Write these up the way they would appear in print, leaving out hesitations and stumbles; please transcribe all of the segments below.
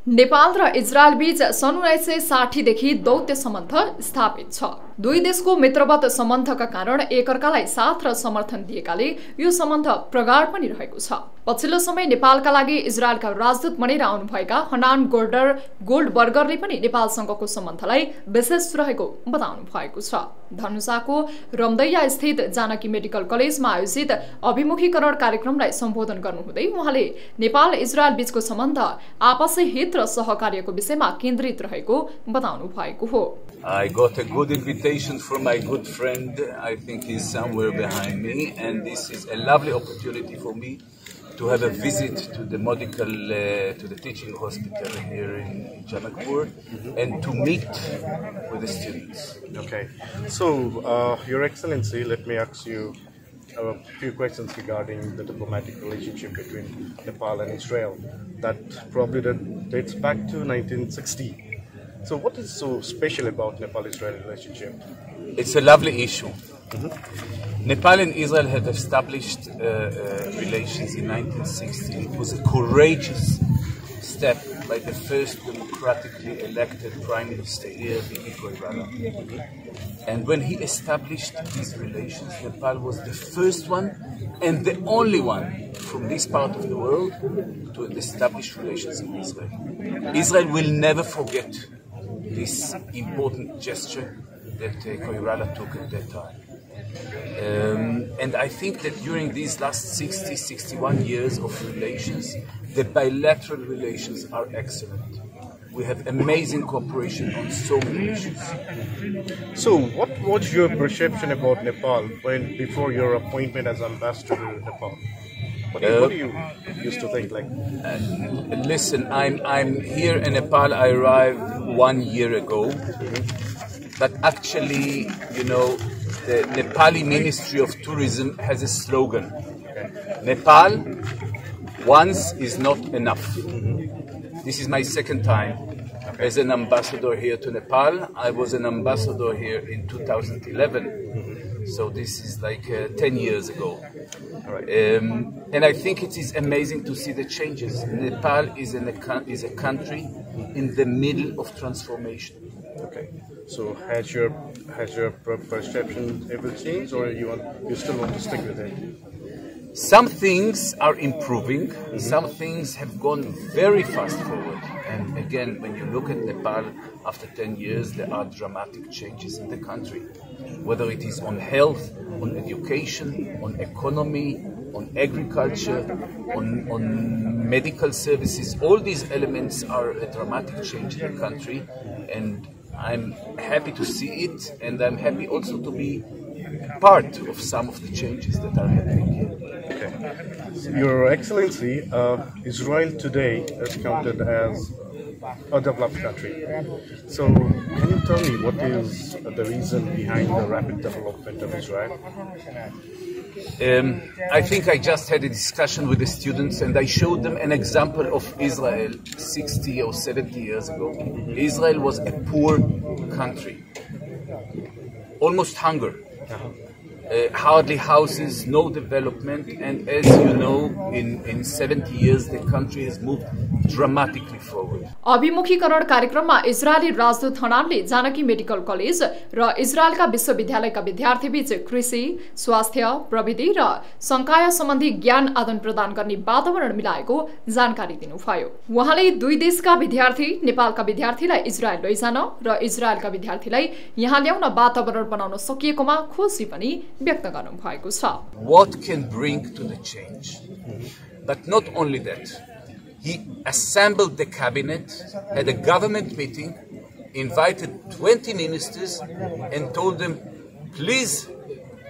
नेपाल र Israel बीच सन् 1960 देखि दौत्य सम्बन्ध स्थापित छ। दुई देशको मित्रवत सम्बन्धका कारण एकअर्कालाई साथ र समर्थन दिएकाले यो सम्बन्ध प्रगाढ पनि रहेको छ। पछिल्लो समय नेपालका लागि इजरायलका राजदूत बनेर आउनुभएका हनान गोल्डबर्गरले पनि नेपालसँगको सम्बन्धलाई विशेष रहेको बताउनु भएको छ। धनुषाको रमदैया स्थित जानकी मेडिकल कलेजमा आयोजित अभिमुखीकरण कार्यक्रमलाई सम्बोधन गर्नुहुँदै उहाँले नेपाल इजरायल बीचको सम्बन्ध आपसी हित र सहकार्यको विषयमा केन्द्रित रहेको बताउनु भएको हो। I got a good invitation from my good friend. I think he's somewhere behind me, and this is a lovely opportunity for me to have a visit to the medical, to the teaching hospital here in Janaki, and to meet with the students. Okay. So, Your Excellency, let me ask you a few questions regarding the diplomatic relationship between Nepal and Israel that probably dates back to 1960. So what is so special about Nepal-Israel relationship? It's a lovely issue. Nepal and Israel had established relations in 1960. It was a courageous step by the first democratically elected Prime Minister here, and when he established these relations, Nepal was the first one and the only one from this part of the world to establish relations with Israel. Israel will never forget this important gesture that Koirala took at that time. And I think that during these last 61 years of relations, the bilateral relations are excellent. We have amazing cooperation on so many issues. So what was your perception about Nepal before your appointment as ambassador to Nepal? What do you used to think? Listen, I'm here in Nepal. I arrived 1 year ago, but actually, you know, the Nepali Ministry of Tourism has a slogan: Nepal once is not enough. This is my second time as an ambassador here to Nepal. I was an ambassador here in 2011, so this is like 10 years ago. And I think it is amazing to see the changes. Nepal is a country in the middle of transformation. Okay. So has your perception ever changed, or you still want to stick with it? Some things are improving. Some things have gone very fast forward. And again, when you look at Nepal after 10 years, there are dramatic changes in the country. Whether it is on health, on education, on economy, on agriculture, on medical services, all these elements are a dramatic change in the country. And I'm happy to see it, and I'm happy also to be part of some of the changes that are happening here. Okay. Your Excellency, Israel today is counted as a developed country. So can you tell me what is the reason behind the rapid development of Israel? I think I just had a discussion with the students, and I showed them an example of Israel 60 or 70 years ago. Israel was a poor country, almost hunger. Hardly houses, no development, and as you know, in 70 years the country has moved dramatically forward. अभिमुखीकरण कार्यक्रममा Israeli राजदूत हनानले Janaki medical college र इजरायलका विश्वविद्यालयका विद्यार्थी बीच कृषि, स्वास्थ्य, प्रविधि र संकाय सम्बन्धी ज्ञान आदान प्रदान गर्ने वातावरण मिलाएको जानकारी दिनुभयो। उहाँले दुई देशका विद्यार्थी नेपालका विद्यार्थीलाई इजरायल लैजान र इजरायलका विद्यार्थीलाई यहाँ ल्याउन वातावरण बनाउन सकिएकोमा खुसी पनि व्यक्त गर्नु भएको छ। What can bring to the change? But not only that, he assembled the cabinet, had a government meeting, invited 20 ministers and told them, please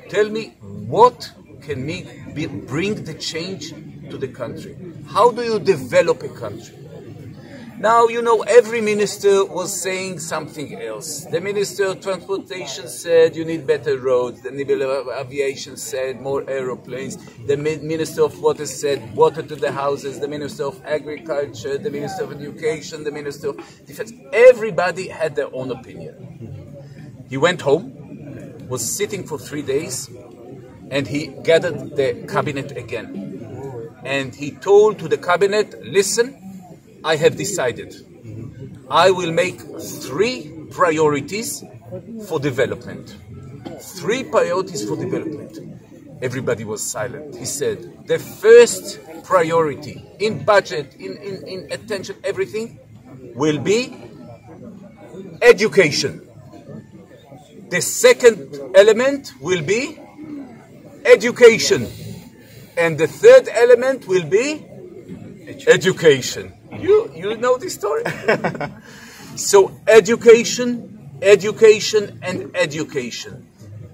tell me what can bring the change to the country. How do you develop a country? Now, you know, every minister was saying something else. The Minister of Transportation said you need better roads. The Minister of Aviation said more aeroplanes. The Minister of Water said water to the houses. The Minister of Agriculture, the Minister of Education, the Minister of Defense. Everybody had their own opinion. He went home, was sitting for 3 days, and he gathered the cabinet again. And he told to the cabinet, listen, I have decided I will make 3 priorities for development. 3 priorities for development. Everybody was silent. He said, the first priority in budget, in attention, everything will be education. The second element will be education. And the third element will be education. You know this story? So education, education, and education.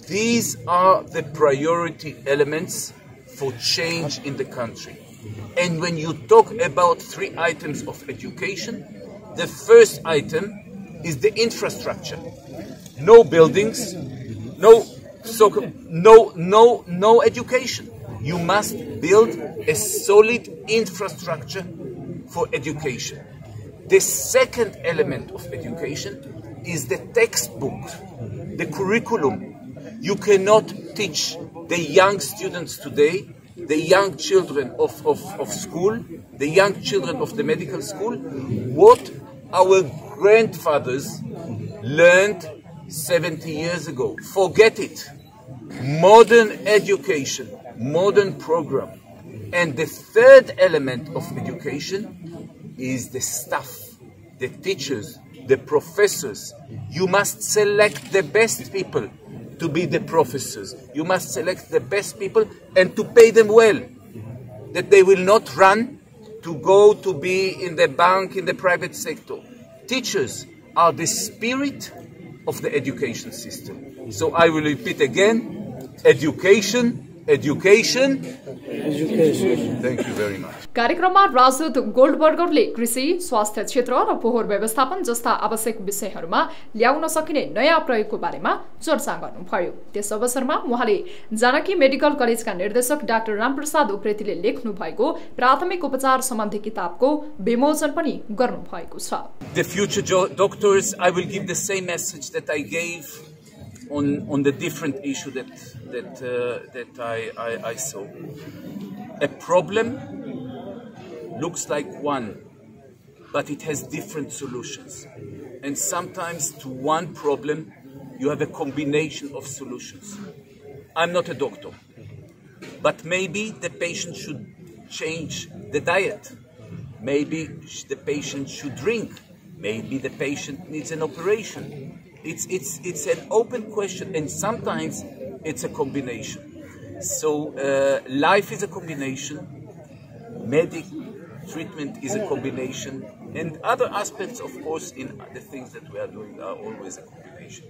These are the priority elements for change in the country. And when you talk about 3 items of education, the first item is the infrastructure. No buildings, no education. You must build a solid infrastructure for education. The second element of education is the textbook, the curriculum. You cannot teach the young students today, the young children of school, the young children of the medical school, what our grandfathers learned 70 years ago. Forget it. Modern education, modern program. And the third element of education is the staff, the teachers, the professors. You must select the best people to be the professors. You must select the best people and to pay them well. That they will not run to go to be in the bank, in the private sector. Teachers are the spirit of the education system. So I will repeat again, education, education, education. Thank you very much. कार्यक्रममा राजदूत गोल्डबर्गरले कृषि, स्वास्थ्य क्षेत्र र फोहोर व्यवस्थापन जस्ता आवश्यक विषयहरूमा ल्याउन सकिने नयाँ प्रयोगको बारेमा चर्चा गर्नुभयो। त्यस अवसरमा उहाँले जानकी मेडिकल कलेजका निर्देशक डाक्टर रामप्रसाद उप्रेतीले लेख्नु भएको प्राथमिक उपचार सम्बन्धी किताबको विमोचन पनि गर्नु भएको छ। The future doctors, I will give the same message that I gave on the different issue that I saw. A problem looks like one, but it has different solutions. And sometimes to one problem, you have a combination of solutions. I'm not a doctor, but maybe the patient should change the diet. Maybe the patient should drink. Maybe the patient needs an operation. It's an open question, and sometimes it's a combination. So life is a combination, treatment is a combination, and other aspects, of course, in the things that we are doing are always a combination.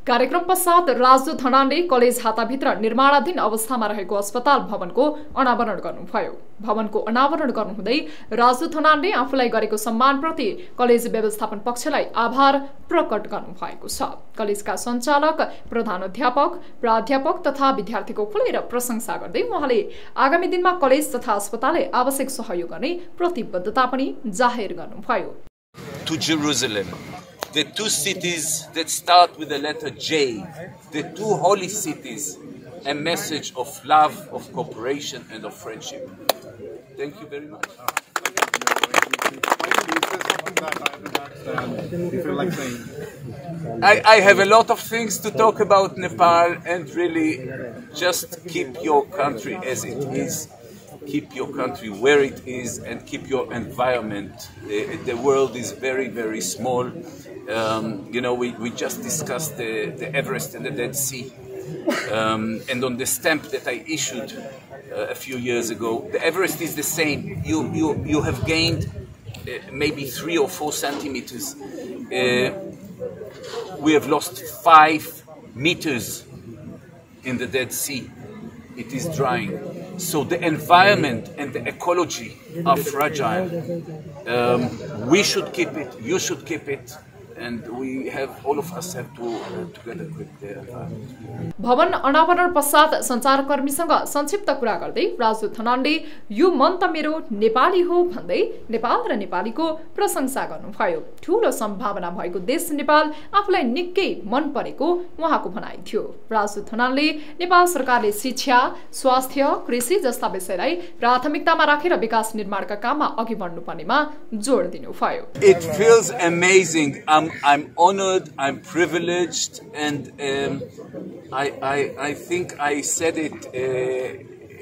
कार्यक्रम पश्चात राजदूत हनानले college हाताभित्र निर्माणाधीन अवस्थामा रहेको अस्पताल भवनको अनावरण गर्नुभयो। भवनको अनावरण गर्नुहुँदै राजदूत हनानले आफूलाई गरेको सम्मानप्रति कलेज व्यवस्थापन पक्षलाई आभार प्रकट गर्नुभएको छ। कलेजका सञ्चालक, प्रधानाध्यापक, प्राध्यापक तथा विद्यार्थीको खुलेर प्रशंसा गर्दै उहाँले आगामी दिनमा कलेज तथा अस्पतालले आवश्यक सहयोग गर्ने प्रतिबद्धता पनि जाहेर गर्नुभयो। To Jerusalem, the 2 cities that start with the letter J, the 2 holy cities, a message of love, of cooperation, and of friendship. Thank you very much. I have a lot of things to talk about Nepal, and really just keep your country as it is. Keep your country where it is and keep your environment. The world is very, very small. You know, we just discussed the Everest and the Dead Sea. And on the stamp that I issued a few years ago, the Everest is the same. You have gained maybe 3 or 4 centimeters. We have lost 5 meters in the Dead Sea. It is drying. So the environment and the ecology are fragile. We should keep it, you should keep it, and we have all of us have to together quit the environment. भवन अनावरण पश्चात सञ्चारकर्मीसँग संक्षिप्त कुरा गर्दै राजु थनानले यो मन त मेरो नेपाली हो भन्दै नेपाल र नेपालीको प्रशंसा गर्नुभयो। ठूलो सम्भावना भएको देश नेपाल आफूलाई निकै मन परेको उहाँको भनाइ थियो। राजु थनानले नेपाल सरकारले शिक्षा, स्वास्थ्य, कृषि जस्ता विषयलाई प्राथमिकतामा राखेर विकास निर्माणका काममा अघि बढ्नुपर्नेमा जोड दिनुभयो। It feels amazing. I'm honored, I'm privileged, and I think I said it.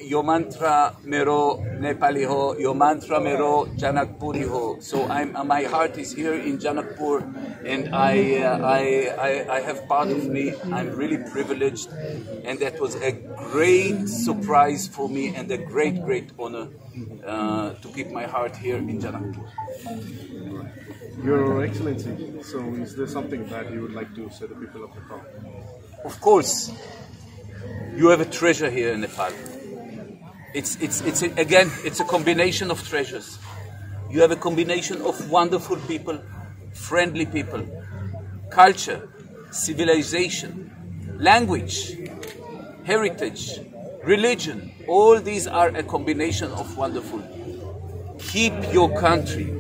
Your mantra mero Nepali ho, your mantra mero Janakpuri ho. So my heart is here in Janakpur, and I have part of me. I'm really privileged, and that was a great surprise for me and a great honor to keep my heart here in Janakpur. Your Excellency, so is there something that you would like to say to the people of Nepal? Of course, you have a treasure here in Nepal. It's a combination of treasures. You have a combination of wonderful people, friendly people, culture, civilization, language, heritage, religion. All these are a combination of wonderful. Keep your country,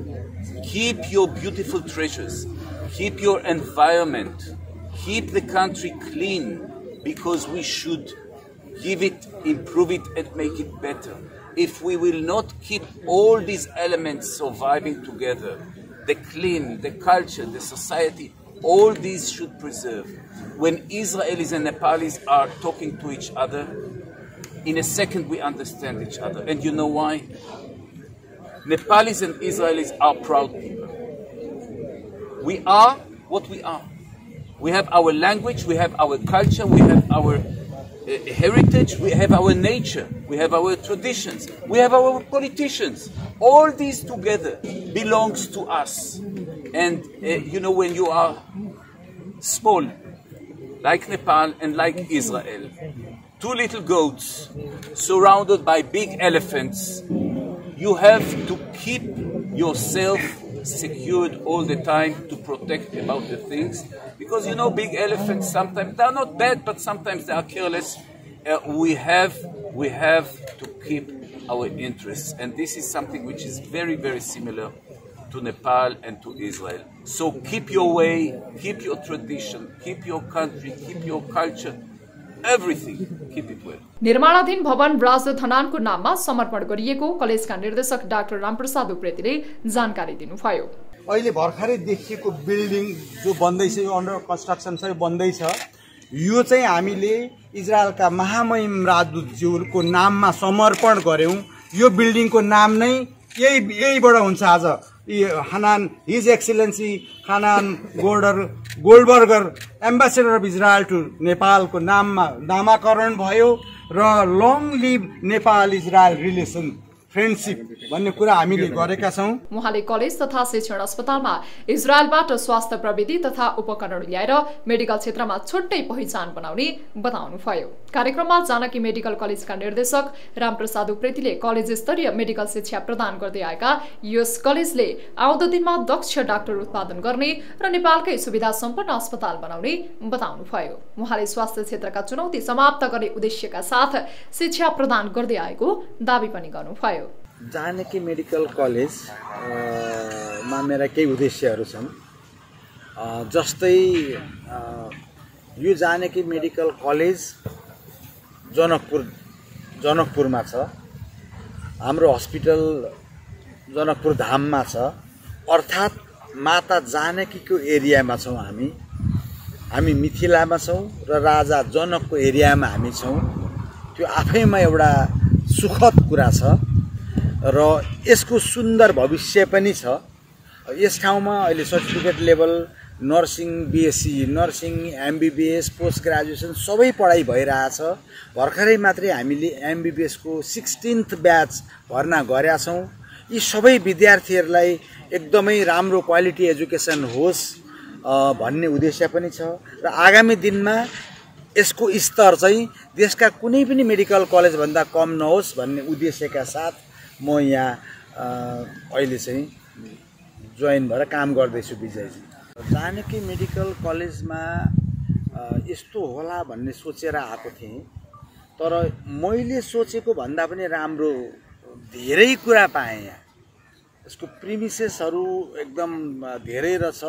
keep your beautiful treasures, keep your environment, keep the country clean, because we should give it, improve it, and make it better. If we will not keep all these elements surviving together, the clean, the culture, the society, all these should preserve. When Israelis and Nepalis are talking to each other, in a second we understand each other. And you know why? Nepalis and Israelis are proud people. We are what we are. We have our language, we have our culture, we have our heritage, we have our nature, we have our traditions, we have our politicians. All these together belongs to us. And you know, when you are small, like Nepal and like Israel, two little goats surrounded by big elephants, you have to keep yourself secured all the time to protect about the things, because you know, big elephants sometimes they are not bad, but sometimes they are careless. We have to keep our interests, and this is something which is very similar to Nepal and to Israel. So keep your way, keep your tradition, keep your country, keep your culture, everything, keep it well. निर्माणाधीन भवन राजु थनानको नाममा समर्पण गरिएको कलेजका निर्देशक doctor Ramprasad उप्रेतीले जानकारी दिनुभयो। अहिले भर्खरै देखिएको बिल्डिङ जो बन्दैछ, यो अन्डर कन्स्ट्रक्सन छ, यो बन्दैछ, यो चाहिँ हामीले इजरायलका महामहिम राजदूतज्यूको नाममा समर्पण गर्यौं। यो बिल्डिङको नाम नै यहीबाट हुन्छ। आज Hanan his excellency Hanan Goldberger ambassador of Israel to नेपालको नाममा नामाकरण भयो र long live Nepal Israel relation friendship भन्ने कुरा हामीले गरेका छौं। उहाँले कलेज तथा शिक्षण अस्पतालमा इजरायलबाट स्वास्थ्य प्रविधि तथा उपकरण ल्याएर मेडिकल क्षेत्रमा छुट्टै पहिचान बनाउने बताउनुभयो। कार्यक्रममा जानकी मेडिकल कलेजका निर्देशक रामप्रसाद उप्रेतीले कलेज स्तरीय मेडिकल शिक्षा प्रदान गर्दै आएका यस कलेजले आउँदो दिनमा दक्ष डाक्टर उत्पादन गर्ने र नेपालकै सुविधा सम्पन्न अस्पताल बनाउने बताउनुभयो। उहाँले स्वास्थ्य क्षेत्रका चुनौती समाप्त गर्ने उद्देश्यका साथ शिक्षा प्रदान गर्दै आएको दाबी पनि गर्नुभयो। जानकी मेडिकल कलेज मा मेरा केही उद्देश्यहरू छन्। जस्तै यो जानकी मेडिकल कलेज जनकपुरमा छ, हाम्रो हस्पिटल जनकपुर धाममा छ, अर्थात् माता जानकीको एरियामा छौं। हामी मिथिलामा छौं र राजा जनकको एरियामा हामी छौं। त्यो आफैमा एउटा सुखद कुरा छ र यसको सुन्दर भविष्य पनि छ। यस ठाउँमा अहिले certificate level nursing, BSc nursing, MBBS, post graduation सबै पढाइ भइरहेछ। भर्खरै मात्रै हामीले एमबीबीएस को 16th ब्याच भर्ना गरेका छौं। यी सबै विद्यार्थीहरूलाई एकदमै राम्रो क्वालिटी एजुकेसन होस् भन्ने उद्देश्य पनि छ र आगामी दिनमा यसको स्तर चाहिँ देशका कुनै पनि मेडिकल कलेज भन्दा कम नहोस् भन्ने उद्देश्यका साथ म यहाँ अहिले चाहिँ जोइन भएर काम गर्दैछु। विजयजी, जानकी मेडिकल कलेजमा यस्तो होला भन्ने सोचेर आएको थिएँ, तर मैले सोचेको भन्दा पनि राम्रो धेरै कुरा पाएँ। यहाँ यसको प्रिमिसेसहरू एकदम धेरै रहेछ,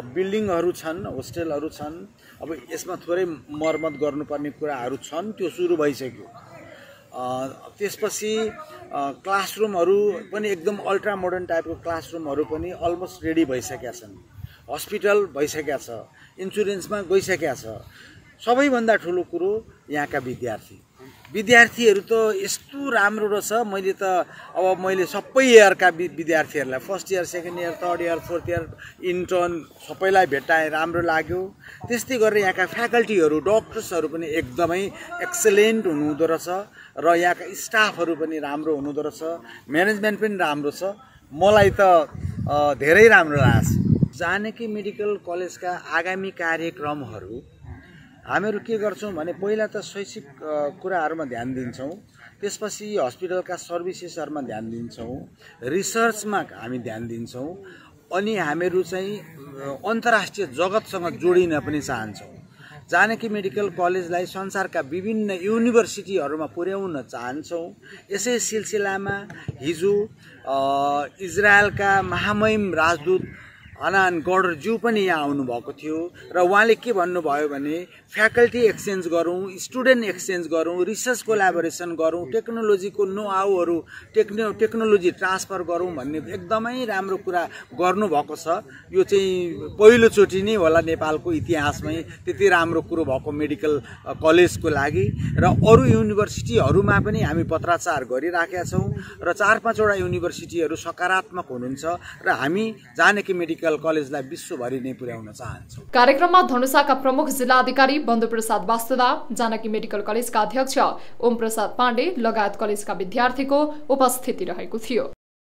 बिल्डिङहरू छन्, होस्टेलहरू छन्। अब यसमा थोरै मर्मत गर्नुपर्ने कुराहरू छन्, त्यो सुरु भइसक्यो। त्यसपछि क्लासरुमहरू पनि एकदम अल्ट्रा मोडर्न टाइपको क्लासरुमहरू पनि अलमोस्ट रेडी भइसकेका छन्। हस्पिटल भइसकेका छ, इन्सुरेन्समा गइसकेका छ। सबैभन्दा ठुलो कुरो यहाँका विद्यार्थीहरू त यस्तो राम्रो रहेछ। मैले सबै इयरका विद्यार्थीहरूलाई first year, second year, third year, fourth year, intern सबैलाई भेटाएँ, राम्रो लाग्यो। त्यस्तै गरेर यहाँका फ्याकल्टीहरू, डक्टर्सहरू पनि एकदमै एक्सलेन्ट हुनुहुँदो रहेछ र यहाँका स्टाफहरू पनि राम्रो हुनुहुँदो रहेछ, म्यानेजमेन्ट पनि राम्रो छ। मलाई त धेरै राम्रो लाग्छ। जानकी मेडिकल कलेजका आगामी कार्यक्रमहरू हामीहरू के गर्छौँ भने पहिला त शैक्षिक कुराहरूमा ध्यान दिन्छौँ, त्यसपछि हस्पिटलका सर्भिसेसहरूमा ध्यान दिन्छौँ, रिसर्चमा हामी ध्यान दिन्छौँ, अनि हामीहरू चाहिँ अन्तर्राष्ट्रिय जगतसँग जोडिन पनि चाहन्छौँ। जानकी मेडिकल कलेजलाई संसारका विभिन्न युनिभर्सिटीहरूमा पुर्याउन चाहन्छौँ। यसै सिलसिलामा हिजो इजरायलका महामहिम राजदूत हनान गौडरज्यू पनि यहाँ आउनुभएको थियो र उहाँले के भन्नुभयो भने फ्याकल्टी एक्सचेन्ज गरौँ, स्टुडेन्ट एक्सचेन्ज गरौँ, रिसर्च कोलाबोरेसन गरौँ, टेक्नोलोजीको नो हाउहरू टेक्नोलोजी ट्रान्सफर गरौँ भन्ने एकदमै राम्रो कुरा गर्नुभएको छ। यो चाहिँ पहिलोचोटि नै होला नेपालको इतिहासमै त्यति राम्रो कुरो भएको मेडिकल कलेजको लागि। र अरू युनिभर्सिटीहरूमा पनि हामी पत्राचार गरिराखेका छौँ र 4-5 वटा युनिभर्सिटीहरू सकारात्मक हुनुहुन्छ र हामी जानकी मेडिकल कलेजलाई विश्वभरि नै पुर्याउन चाहन्छौँ। कार्यक्रममा धनुषाका प्रमुख जिल्लाधिकारी बन्धु प्रसाद वास्तुदा, जानकी मेडिकल कलेजका अध्यक्ष ओम प्रसाद पाण्डे लगायत कलेजका विद्यार्थीको उपस्थिति रहेको थियो।